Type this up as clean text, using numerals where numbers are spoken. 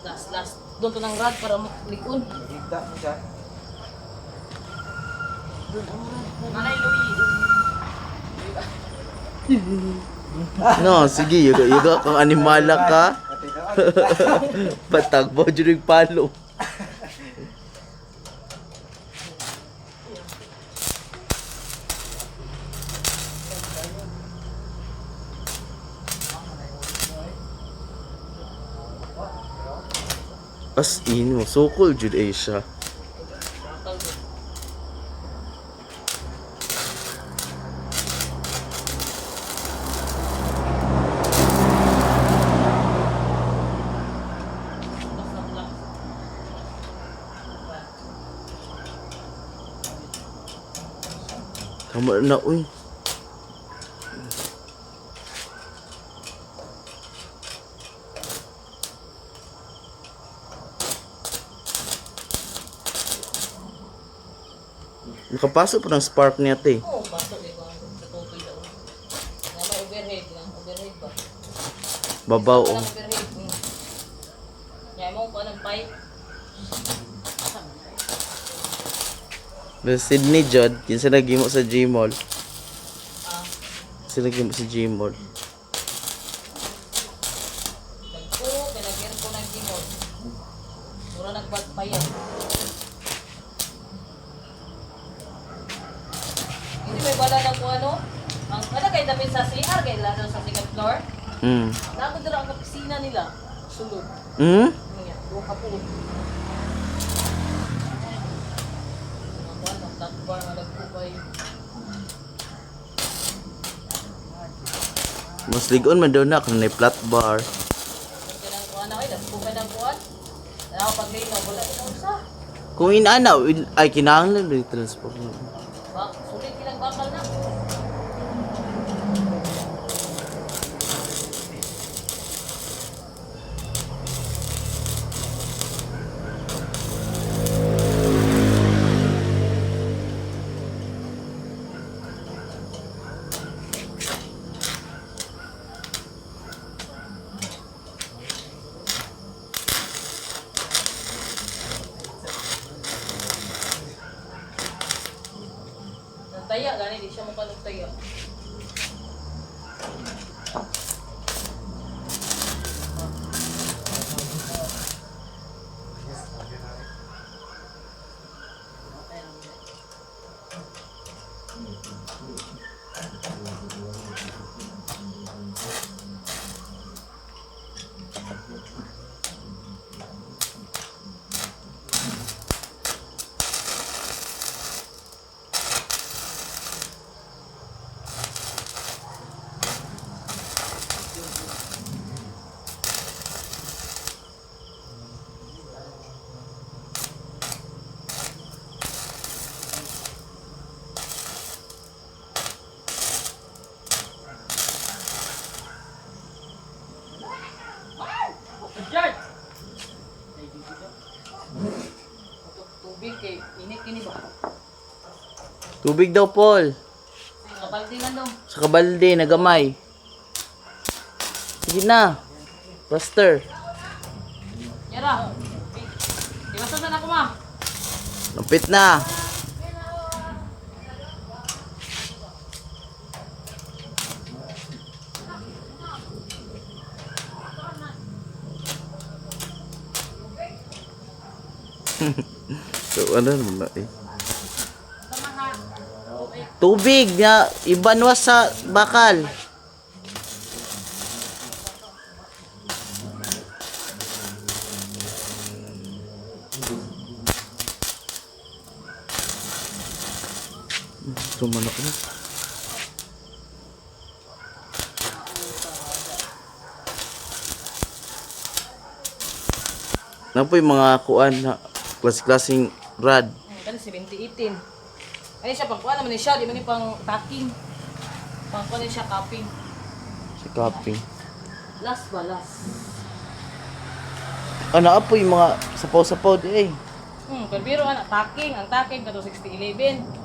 Last. Doon to ng rad para maklikon. Higda mo siya. Doon ang rad. Manay Louie. No, sige, yuga kang animala ka. Patagbo dyan yung palo. As in mo, so cool jud ay siya. Tama na, uy. Nakapasok po ng spark niya, te. Oo, pasok eh. Sa tutoy daw. Nga may overhead lang. Overhead ba? Babaw, Isa pa oh. lang overhead. Nga mo ko ng pipe. The Sydney Jod, kinsa nagimo sa Gmall. Ah, Sila nagimo sa Gmall. nagpuro, kinagyan ko ng gimod. Mura nagpagpayan. Hindi may bala na ko ano? Ang ano kay dapit sa CR, kay lalo sa second floor. Nako dira ang opisina nila. Sulod. Nga, duha ka po. Ang takbar nga nagkubay. Mas ligon man daw na kung may flat bar. Kailangan ko ano ay nagkubay ng kuwan. Ako pag lino, wala ito sa. Kung inaana, ay kinahanglan din transport. Sulit kilang bakal na. Taya, gani di siya mukha nagtaya. George! Tubig kay init kini ba? Tubig daw, Paul. Kabaldi man daw. Sa kabalde, nagamay. Sige na. Faster. Yara. Iwasan ako ma. Lapit na. So, ano naman na eh. Tubig na ibanwas sa bakal. Suman ako. Na po yung mga kuan na klase-klaseng rad. Kan 7018. Ano siya pangkuan naman siya, di man ni pang tacking. Pangkuan siya cupping. Si copy. Last ba last? Ano po yung mga sapaw-sapaw di eh. Pero biro ana tacking, ang tacking kato 6011.